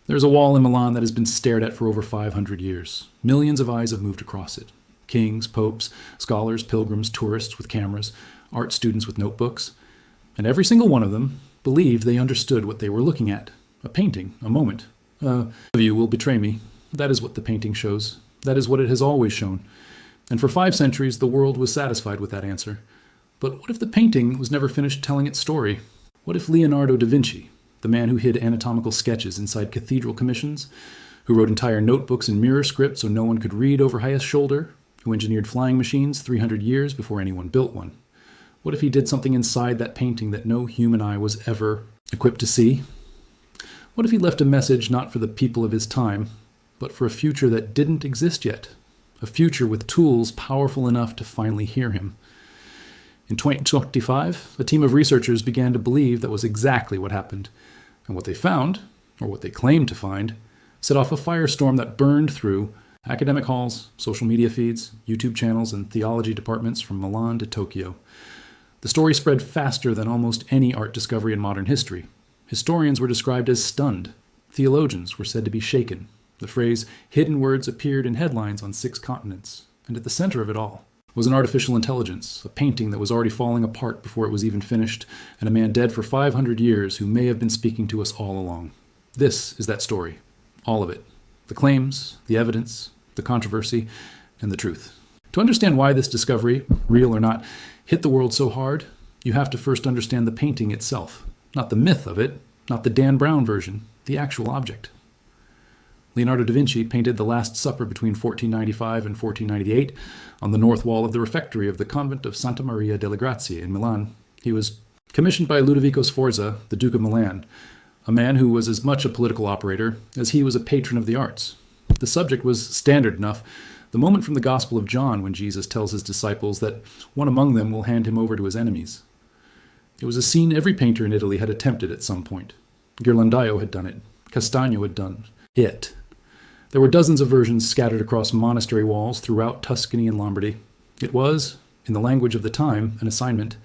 There's a wall in Milan that has been stared at for over 500 years. Millions of eyes have moved across it. Kings, popes, scholars, pilgrims, tourists with cameras, art students with notebooks. And every single one of them believed they understood what they were looking at. A painting, a moment. Of you will betray me. That is what the painting shows. That is what it has always shown. And for 5 centuries, the world was satisfied with that answer. But what if the painting was never finished telling its story? What if Leonardo da Vinci, the man who hid anatomical sketches inside cathedral commissions, who wrote entire notebooks in mirror script so no one could read over his shoulder, who engineered flying machines 300 years before anyone built one? What if he did something inside that painting that no human eye was ever equipped to see? What if he left a message not for the people of his time, but for a future that didn't exist yet? A future with tools powerful enough to finally hear him. In 2025, a team of researchers began to believe that was exactly what happened. And what they found, or what they claimed to find, set off a firestorm that burned through academic halls, social media feeds, YouTube channels, and theology departments from Milan to Tokyo. The story spread faster than almost any art discovery in modern history. Historians were described as stunned. Theologians were said to be shaken. The phrase hidden words appeared in headlines on 6 continents. And at the center of it all was an artificial intelligence, a painting that was already falling apart before it was even finished, and a man dead for 500 years who may have been speaking to us all along. This is that story. All of it. The claims, the evidence, the controversy, and the truth. To understand why this discovery, real or not, hit the world so hard, you have to first understand the painting itself. Not the myth of it, not the Dan Brown version, the actual object. Leonardo da Vinci painted the Last Supper between 1495 and 1498 on the north wall of the refectory of the convent of Santa Maria delle Grazie in Milan. He was commissioned by Ludovico Sforza, the Duke of Milan, a man who was as much a political operator as he was a patron of the arts. The subject was standard enough. The moment from the Gospel of John when Jesus tells his disciples that one among them will hand him over to his enemies. It was a scene every painter in Italy had attempted at some point. Ghirlandaio had done it. Castagno had done it. There were dozens of versions scattered across monastery walls throughout Tuscany and Lombardy. It was, in the language of the time, an assignment.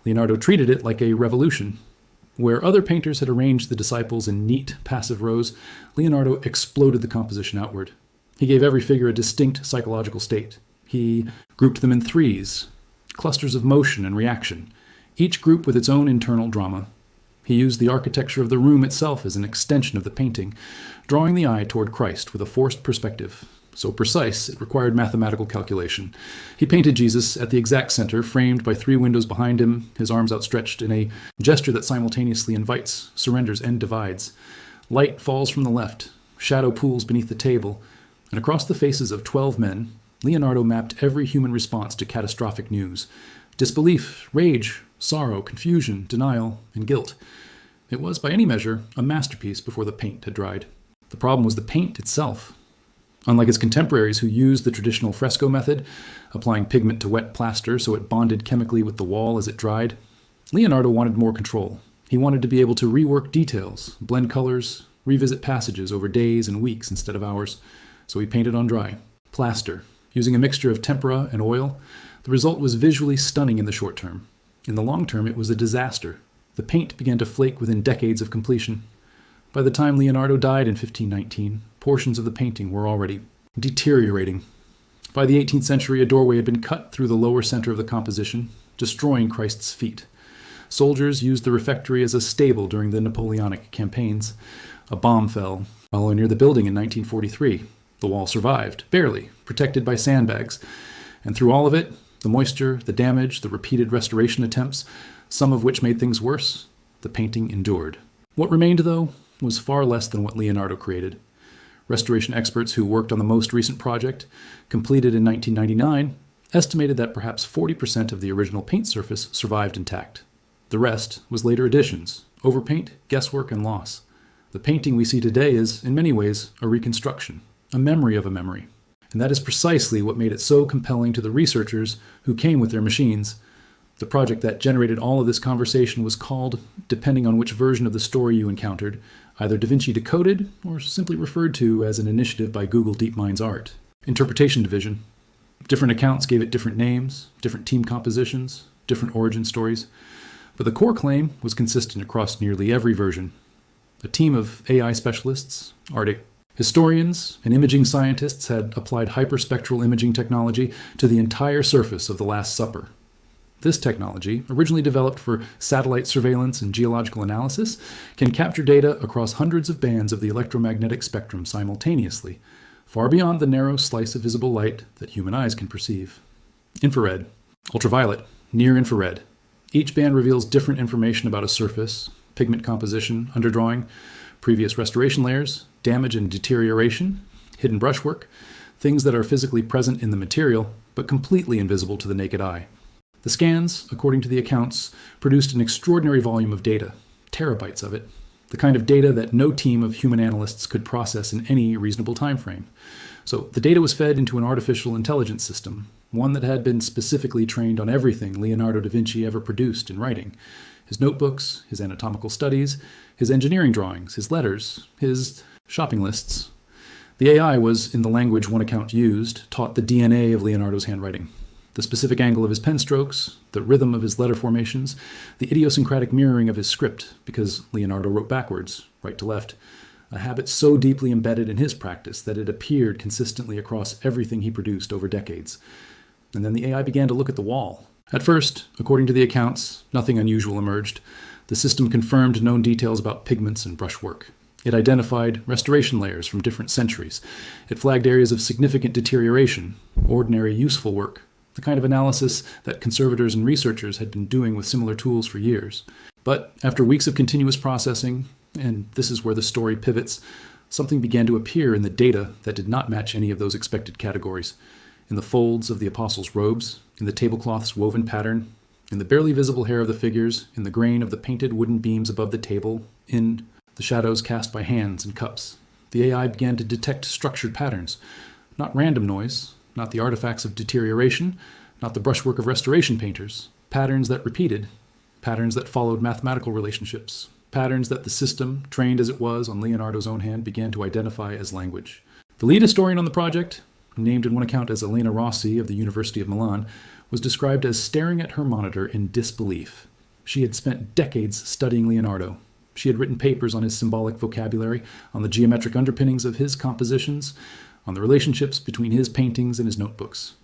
Leonardo treated it like a revolution. Where other painters had arranged the disciples in neat, passive rows, Leonardo exploded the composition outward. He gave every figure a distinct psychological state. He grouped them in threes, clusters of motion and reaction, each group with its own internal drama. He used the architecture of the room itself as an extension of the painting, drawing the eye toward Christ with a forced perspective, so precise it required mathematical calculation. He painted Jesus at the exact center, framed by 3 windows behind him, his arms outstretched in a gesture that simultaneously invites, surrenders, and divides. Light falls from the left, shadow pools beneath the table, and across the faces of 12 men, Leonardo mapped every human response to catastrophic news. Disbelief, rage, sorrow, confusion, denial, and guilt. It was, by any measure, a masterpiece before the paint had dried. The problem was the paint itself. Unlike his contemporaries who used the traditional fresco method, applying pigment to wet plaster so it bonded chemically with the wall as it dried, Leonardo wanted more control. He wanted to be able to rework details, blend colors, revisit passages over days and weeks instead of hours. So he painted on dry, plaster, using a mixture of tempera and oil. The result was visually stunning in the short term. In the long term, it was a disaster. The paint began to flake within decades of completion. By the time Leonardo died in 1519, portions of the painting were already deteriorating. By the 18th century, a doorway had been cut through the lower center of the composition, destroying Christ's feet. Soldiers used the refectory as a stable during the Napoleonic campaigns. A bomb fell while near the building in 1943. The wall survived, barely, protected by sandbags. And through all of it, the moisture, the damage, the repeated restoration attempts, some of which made things worse, the painting endured. What remained, though, was far less than what Leonardo created. Restoration experts who worked on the most recent project, completed in 1999, estimated that perhaps 40% of the original paint surface survived intact. The rest was later additions, overpaint, guesswork, and loss. The painting we see today is, in many ways, a reconstruction, a memory of a memory. And that is precisely what made it so compelling to the researchers who came with their machines. The project that generated all of this conversation was called, depending on which version of the story you encountered, either Da Vinci Decoded or simply referred to as an initiative by Google DeepMind's Art. Interpretation Division. Different accounts gave it different names, different team compositions, different origin stories, but the core claim was consistent across nearly every version. A team of AI specialists, historians, and imaging scientists had applied hyperspectral imaging technology to the entire surface of the Last Supper. This technology, originally developed for satellite surveillance and geological analysis, can capture data across hundreds of bands of the electromagnetic spectrum simultaneously, far beyond the narrow slice of visible light that human eyes can perceive. Infrared, ultraviolet, near-infrared. Each band reveals different information about a surface, pigment composition, underdrawing, previous restoration layers, damage and deterioration, hidden brushwork, things that are physically present in the material, but completely invisible to the naked eye. The scans, according to the accounts, produced an extraordinary volume of data, terabytes of it, the kind of data that no team of human analysts could process in any reasonable time frame. So the data was fed into an artificial intelligence system, one that had been specifically trained on everything Leonardo da Vinci ever produced in writing: his notebooks, his anatomical studies, his engineering drawings, his letters, his shopping lists. The AI was, in the language one account used, taught the DNA of Leonardo's handwriting. The specific angle of his pen strokes, the rhythm of his letter formations, the idiosyncratic mirroring of his script, because Leonardo wrote backwards, right to left, a habit so deeply embedded in his practice that it appeared consistently across everything he produced over decades. And then the AI began to look at the wall. At first, according to the accounts, nothing unusual emerged. The system confirmed known details about pigments and brushwork. It identified restoration layers from different centuries. It flagged areas of significant deterioration, ordinary useful work, the kind of analysis that conservators and researchers had been doing with similar tools for years. But after weeks of continuous processing, and this is where the story pivots, something began to appear in the data that did not match any of those expected categories. In the folds of the apostles' robes, in the tablecloth's woven pattern, in the barely visible hair of the figures, in the grain of the painted wooden beams above the table, in the shadows cast by hands and cups. The AI began to detect structured patterns, not random noise, not the artifacts of deterioration, not the brushwork of restoration painters, patterns that repeated, patterns that followed mathematical relationships, patterns that the system, trained as it was on Leonardo's own hand, began to identify as language. The lead historian on the project, named in one account as Elena Rossi of the University of Milan, was described as staring at her monitor in disbelief. She had spent decades studying Leonardo. She had written papers on his symbolic vocabulary, on the geometric underpinnings of his compositions, on the relationships between his paintings and his notebooks.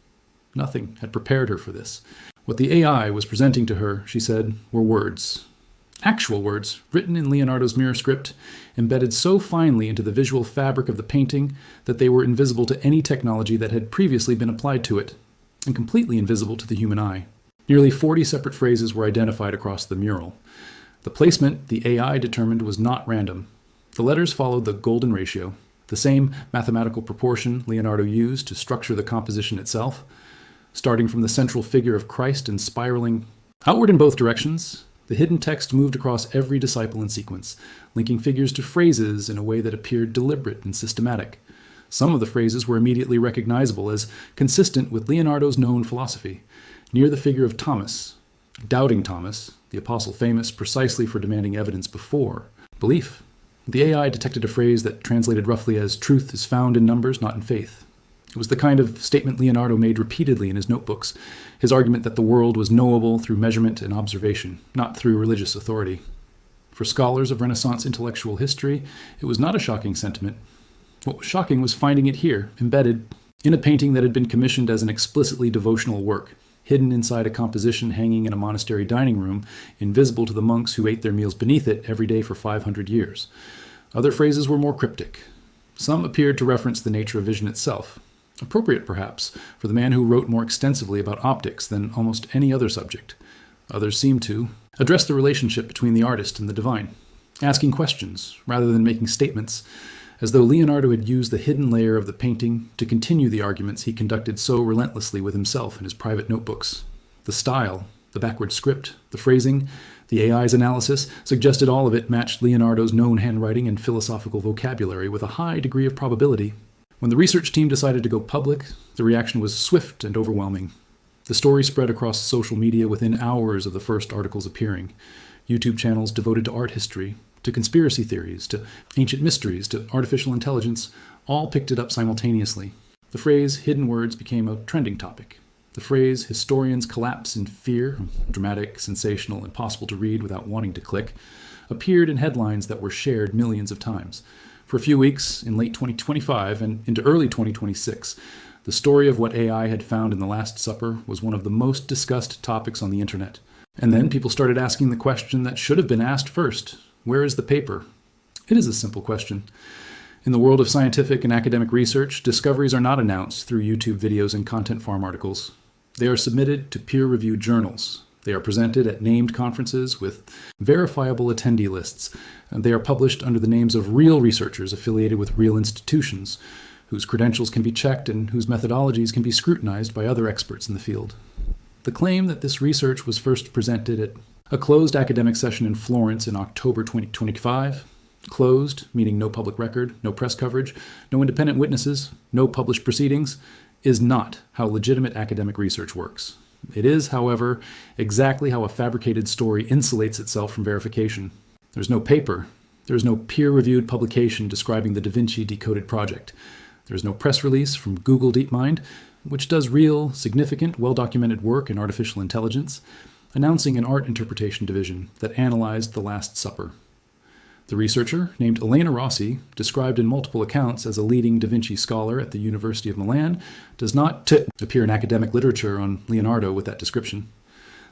Nothing had prepared her for this. What the AI was presenting to her, she said, were words. Actual words, written in Leonardo's mirror script, embedded so finely into the visual fabric of the painting that they were invisible to any technology that had previously been applied to it, and completely invisible to the human eye. Nearly 40 separate phrases were identified across the mural. The placement the AI determined was not random. The letters followed the golden ratio, the same mathematical proportion Leonardo used to structure the composition itself, starting from the central figure of Christ and spiraling outward in both directions. The hidden text moved across every disciple in sequence, linking figures to phrases in a way that appeared deliberate and systematic. Some of the phrases were immediately recognizable as consistent with Leonardo's known philosophy. Near the figure of Thomas, doubting Thomas, the apostle famous precisely for demanding evidence before belief, the AI detected a phrase that translated roughly as "truth is found in numbers, not in faith." It was the kind of statement Leonardo made repeatedly in his notebooks, his argument that the world was knowable through measurement and observation, not through religious authority. For scholars of Renaissance intellectual history, it was not a shocking sentiment. What was shocking was finding it here, embedded in a painting that had been commissioned as an explicitly devotional work, hidden inside a composition hanging in a monastery dining room, invisible to the monks who ate their meals beneath it every day for 500 years. Other phrases were more cryptic. Some appeared to reference the nature of vision itself, appropriate perhaps for the man who wrote more extensively about optics than almost any other subject. Others seemed to address the relationship between the artist and the divine, asking questions rather than making statements, as though Leonardo had used the hidden layer of the painting to continue the arguments he conducted so relentlessly with himself in his private notebooks. The style, the backward script, the phrasing, the AI's analysis suggested all of it matched Leonardo's known handwriting and philosophical vocabulary with a high degree of probability. When the research team decided to go public, the reaction was swift and overwhelming. The story spread across social media within hours of the first articles appearing. YouTube channels devoted to art history, to conspiracy theories, to ancient mysteries, to artificial intelligence, all picked it up simultaneously. The phrase hidden words became a trending topic. The phrase historians collapse in fear, dramatic, sensational, impossible to read without wanting to click, appeared in headlines that were shared millions of times. For a few weeks in late 2025 and into early 2026, the story of what AI had found in the Last Supper was one of the most discussed topics on the internet. And then people started asking the question that should have been asked first: where is the paper? It is a simple question. In the world of scientific and academic research, discoveries are not announced through YouTube videos and content farm articles. They are submitted to peer-reviewed journals. They are presented at named conferences with verifiable attendee lists, and they are published under the names of real researchers affiliated with real institutions, whose credentials can be checked and whose methodologies can be scrutinized by other experts in the field. The claim that this research was first presented at a closed academic session in Florence in October 2025, closed, meaning no public record, no press coverage, no independent witnesses, no published proceedings, is not how legitimate academic research works. It is, however, exactly how a fabricated story insulates itself from verification. There's no paper. There's no peer-reviewed publication describing the Da Vinci Decoded project. There's no press release from Google DeepMind, which does real, significant, well-documented work in artificial intelligence, announcing an art interpretation division that analyzed the Last Supper. The researcher, named Elena Rossi, described in multiple accounts as a leading Da Vinci scholar at the University of Milan, does not appear in academic literature on Leonardo with that description.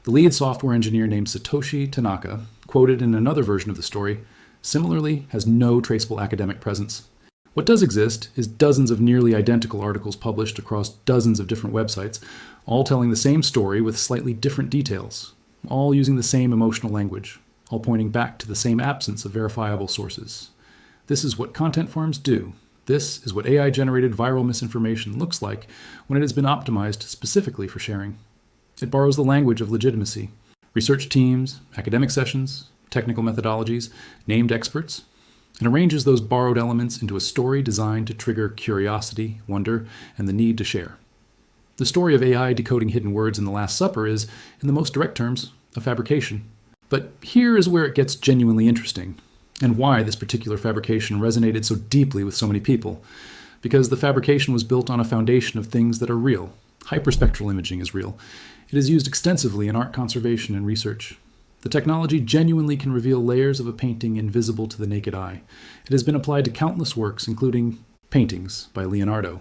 The lead software engineer named Satoshi Tanaka, quoted in another version of the story, similarly has no traceable academic presence. What does exist is dozens of nearly identical articles published across dozens of different websites, all telling the same story with slightly different details, all using the same emotional language, all pointing back to the same absence of verifiable sources. This is what content farms do. This is what AI-generated viral misinformation looks like when it has been optimized specifically for sharing. It borrows the language of legitimacy. Research teams, academic sessions, technical methodologies, named experts, and arranges those borrowed elements into a story designed to trigger curiosity, wonder, and the need to share. The story of AI decoding hidden words in the Last Supper is, in the most direct terms, a fabrication. But here is where it gets genuinely interesting, and why this particular fabrication resonated so deeply with so many people. Because the fabrication was built on a foundation of things that are real. Hyperspectral imaging is real. It is used extensively in art conservation and research. The technology genuinely can reveal layers of a painting invisible to the naked eye. It has been applied to countless works, including paintings by Leonardo.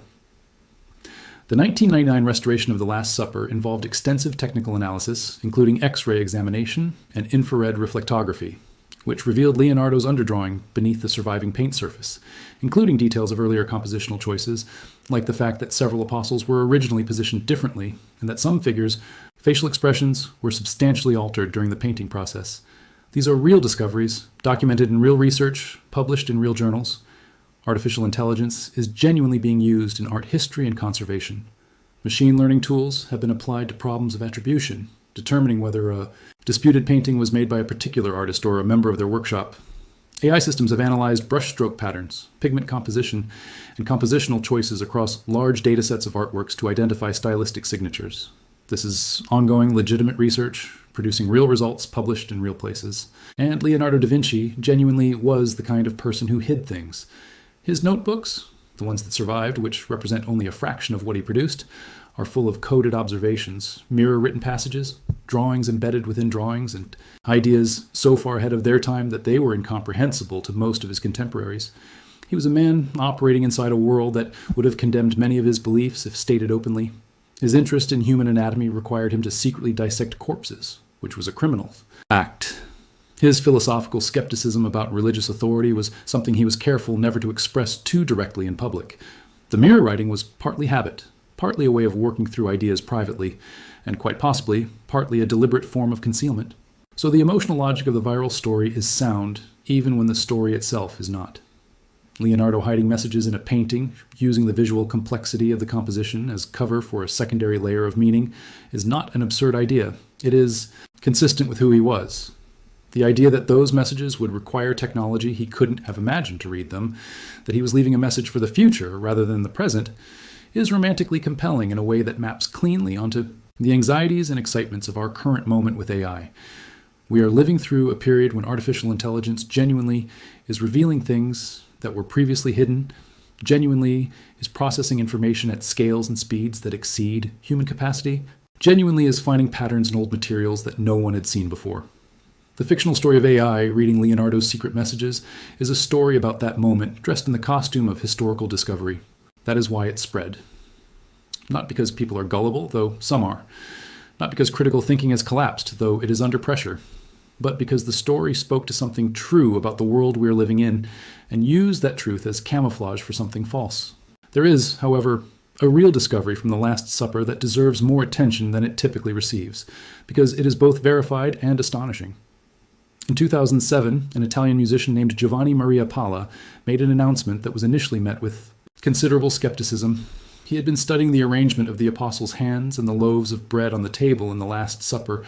The 1999 restoration of the Last Supper involved extensive technical analysis, including X-ray examination and infrared reflectography, which revealed Leonardo's underdrawing beneath the surviving paint surface, including details of earlier compositional choices, like the fact that several apostles were originally positioned differently, and that some figures' facial expressions were substantially altered during the painting process. These are real discoveries, documented in real research, published in real journals. Artificial intelligence is genuinely being used in art history and conservation. Machine learning tools have been applied to problems of attribution, determining whether a disputed painting was made by a particular artist or a member of their workshop. AI systems have analyzed brushstroke patterns, pigment composition, and compositional choices across large datasets of artworks to identify stylistic signatures. This is ongoing, legitimate research, producing real results published in real places. And Leonardo da Vinci genuinely was the kind of person who hid things. His notebooks, the ones that survived, which represent only a fraction of what he produced, are full of coded observations, mirror-written passages, drawings embedded within drawings, and ideas so far ahead of their time that they were incomprehensible to most of his contemporaries. He was a man operating inside a world that would have condemned many of his beliefs if stated openly. His interest in human anatomy required him to secretly dissect corpses, which was a criminal act. His philosophical skepticism about religious authority was something he was careful never to express too directly in public. The mirror writing was partly habit, partly a way of working through ideas privately, and quite possibly, partly a deliberate form of concealment. So the emotional logic of the viral story is sound, even when the story itself is not. Leonardo hiding messages in a painting, using the visual complexity of the composition as cover for a secondary layer of meaning, is not an absurd idea. It is consistent with who he was. The idea that those messages would require technology he couldn't have imagined to read them, that he was leaving a message for the future rather than the present, is romantically compelling in a way that maps cleanly onto the anxieties and excitements of our current moment with AI. We are living through a period when artificial intelligence genuinely is revealing things that were previously hidden, genuinely is processing information at scales and speeds that exceed human capacity, genuinely is finding patterns in old materials that no one had seen before. The fictional story of AI reading Leonardo's secret messages is a story about that moment dressed in the costume of historical discovery. That is why it spread. Not because people are gullible, though some are. Not because critical thinking has collapsed, though it is under pressure. But because the story spoke to something true about the world we're living in and used that truth as camouflage for something false. There is, however, a real discovery from the Last Supper that deserves more attention than it typically receives, because it is both verified and astonishing. In 2007, an Italian musician named Giovanni Maria Palla made an announcement that was initially met with considerable skepticism. He had been studying the arrangement of the apostles' hands and the loaves of bread on the table in the Last Supper,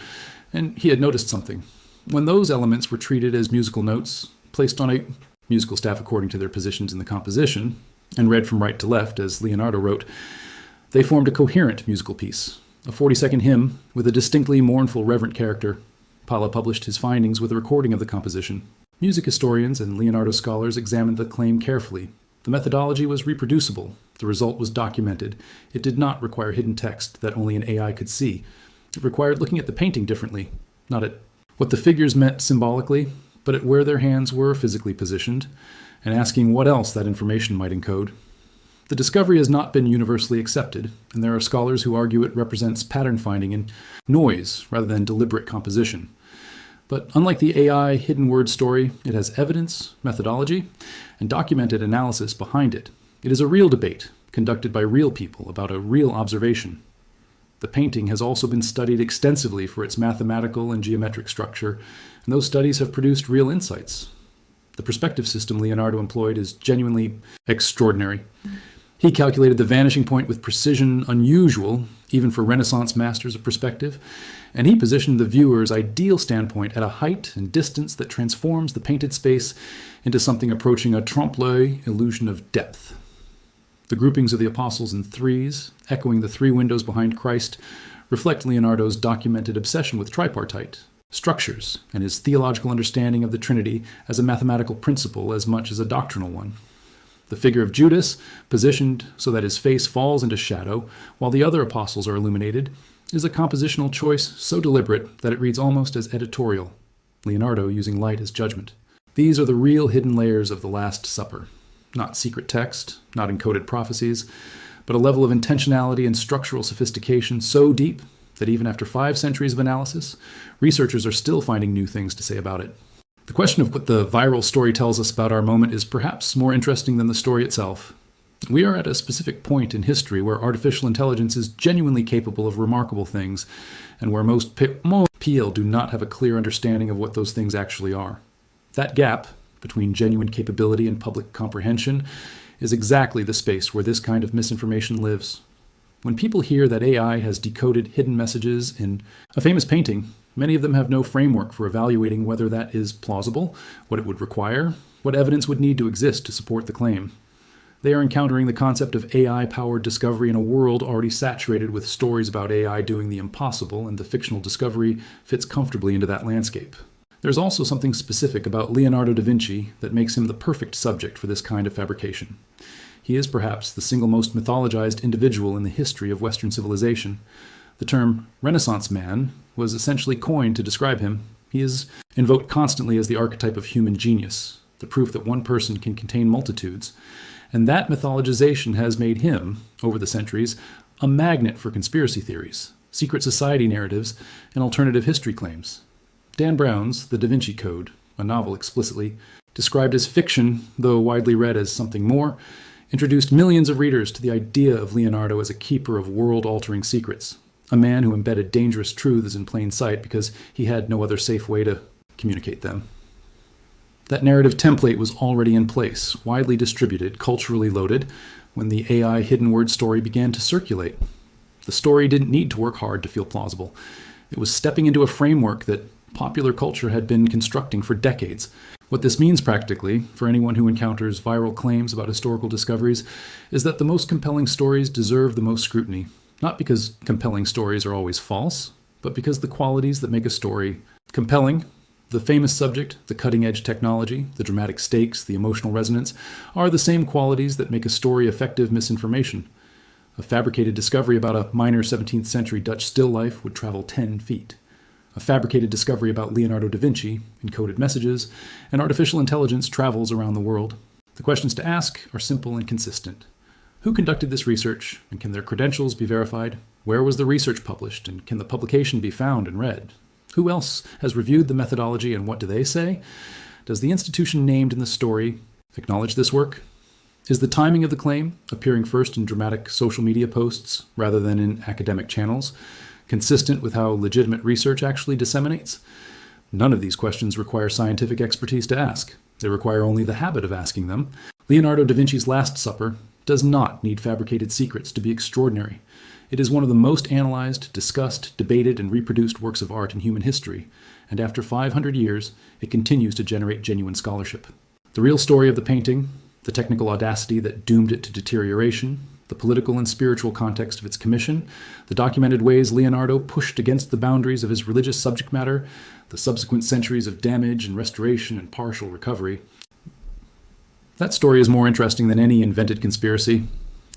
and he had noticed something. When those elements were treated as musical notes, placed on a musical staff according to their positions in the composition, and read from right to left, as Leonardo wrote, they formed a coherent musical piece, a 40-second hymn with a distinctly mournful, reverent character. Palla published his findings with a recording of the composition. Music historians and Leonardo scholars examined the claim carefully. The methodology was reproducible. The result was documented. It did not require hidden text that only an AI could see. It required looking at the painting differently, not at what the figures meant symbolically, but at where their hands were physically positioned, and asking what else that information might encode. The discovery has not been universally accepted, and there are scholars who argue it represents pattern finding and noise rather than deliberate composition. But unlike the AI hidden word story, it has evidence, methodology, and documented analysis behind it. It is a real debate, conducted by real people about a real observation. The painting has also been studied extensively for its mathematical and geometric structure, and those studies have produced real insights. The perspective system Leonardo employed is genuinely extraordinary. He calculated the vanishing point with precision unusual, even for Renaissance masters of perspective, and he positioned the viewer's ideal standpoint at a height and distance that transforms the painted space into something approaching a trompe-l'oeil illusion of depth. The groupings of the apostles in threes, echoing the three windows behind Christ, reflect Leonardo's documented obsession with tripartite structures and his theological understanding of the Trinity as a mathematical principle as much as a doctrinal one. The figure of Judas, positioned so that his face falls into shadow while the other apostles are illuminated, is a compositional choice so deliberate that it reads almost as editorial, Leonardo using light as judgment. These are the real hidden layers of the Last Supper. Not secret text, not encoded prophecies, but a level of intentionality and structural sophistication so deep that even after 5 centuries of analysis, researchers are still finding new things to say about it. The question of what the viral story tells us about our moment is perhaps more interesting than the story itself. We are at a specific point in history where artificial intelligence is genuinely capable of remarkable things, and where most people do not have a clear understanding of what those things actually are. That gap between genuine capability and public comprehension is exactly the space where this kind of misinformation lives. When people hear that AI has decoded hidden messages in a famous painting, many of them have no framework for evaluating whether that is plausible, what it would require, what evidence would need to exist to support the claim. They are encountering the concept of AI-powered discovery in a world already saturated with stories about AI doing the impossible, and the fictional discovery fits comfortably into that landscape. There's also something specific about Leonardo da Vinci that makes him the perfect subject for this kind of fabrication. He is perhaps the single most mythologized individual in the history of Western civilization. The term Renaissance man was essentially coined to describe him. He is invoked constantly as the archetype of human genius, the proof that one person can contain multitudes. And that mythologization has made him, over the centuries, a magnet for conspiracy theories, secret society narratives, and alternative history claims. Dan Brown's The Da Vinci Code, a novel explicitly described as fiction, though widely read as something more, introduced millions of readers to the idea of Leonardo as a keeper of world-altering secrets, a man who embedded dangerous truths in plain sight because he had no other safe way to communicate them. That narrative template was already in place, widely distributed, culturally loaded, when the AI hidden word story began to circulate. The story didn't need to work hard to feel plausible. It was stepping into a framework that popular culture had been constructing for decades. What this means practically, for anyone who encounters viral claims about historical discoveries, is that the most compelling stories deserve the most scrutiny. Not because compelling stories are always false, but because the qualities that make a story compelling, the famous subject, the cutting-edge technology, the dramatic stakes, the emotional resonance, are the same qualities that make a story effective misinformation. A fabricated discovery about a minor 17th century Dutch still life would travel 10 feet. a fabricated discovery about Leonardo da Vinci, encoded messages, and artificial intelligence travels around the world. The questions to ask are simple and consistent. Who conducted this research, and can their credentials be verified? Where was the research published, and can the publication be found and read? Who else has reviewed the methodology, and what do they say? Does the institution named in the story acknowledge this work? Is the timing of the claim, appearing first in dramatic social media posts rather than in academic channels, consistent with how legitimate research actually disseminates? None of these questions require scientific expertise to ask. They require only the habit of asking them. Leonardo da Vinci's Last Supper does not need fabricated secrets to be extraordinary. It is one of the most analyzed, discussed, debated, and reproduced works of art in human history, and after 500 years, it continues to generate genuine scholarship. The real story of the painting, the technical audacity that doomed it to deterioration, the political and spiritual context of its commission, the documented ways Leonardo pushed against the boundaries of his religious subject matter, the subsequent centuries of damage and restoration and partial recovery. That story is more interesting than any invented conspiracy.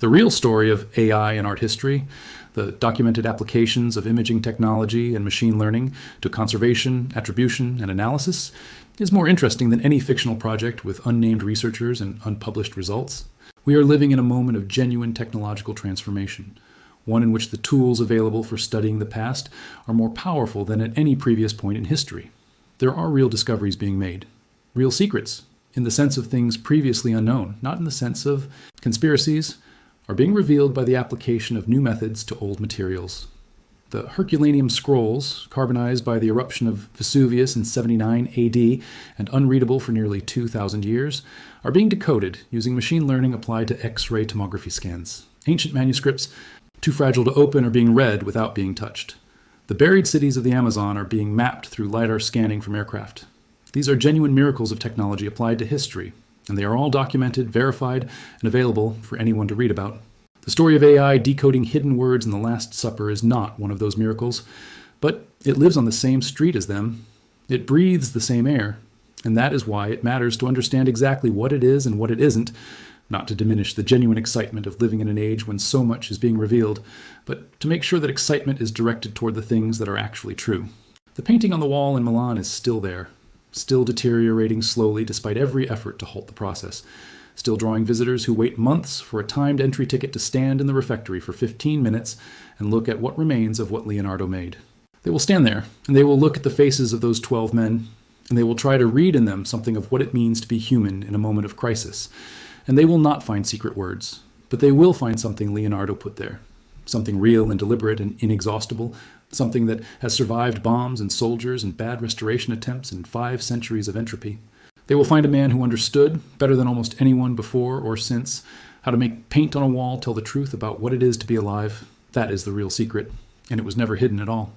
The real story of AI in art history, the documented applications of imaging technology and machine learning to conservation, attribution, and analysis, is more interesting than any fictional project with unnamed researchers and unpublished results. We are living in a moment of genuine technological transformation, one in which the tools available for studying the past are more powerful than at any previous point in history. There are real discoveries being made, real secrets, in the sense of things previously unknown, not in the sense of conspiracies, are being revealed by the application of new methods to old materials. The Herculaneum scrolls, carbonized by the eruption of Vesuvius in 79 AD and unreadable for nearly 2,000 years, are being decoded using machine learning applied to X-ray tomography scans. Ancient manuscripts, too fragile to open, are being read without being touched. The buried cities of the Amazon are being mapped through LiDAR scanning from aircraft. These are genuine miracles of technology applied to history, and they are all documented, verified, and available for anyone to read about. The story of AI decoding hidden words in the Last Supper is not one of those miracles, but it lives on the same street as them. It breathes the same air, and that is why it matters to understand exactly what it is and what it isn't, not to diminish the genuine excitement of living in an age when so much is being revealed, but to make sure that excitement is directed toward the things that are actually true. The painting on the wall in Milan is still there, still deteriorating slowly despite every effort to halt the process, still drawing visitors who wait months for a timed entry ticket to stand in the refectory for 15 minutes and look at what remains of what Leonardo made. They will stand there, and they will look at the faces of those 12 men, and they will try to read in them something of what it means to be human in a moment of crisis. And they will not find secret words, but they will find something Leonardo put there, something real and deliberate and inexhaustible, something that has survived bombs and soldiers and bad restoration attempts and 5 centuries of entropy. They will find a man who understood, better than almost anyone before or since, how to make paint on a wall tell the truth about what it is to be alive. That is the real secret, and it was never hidden at all.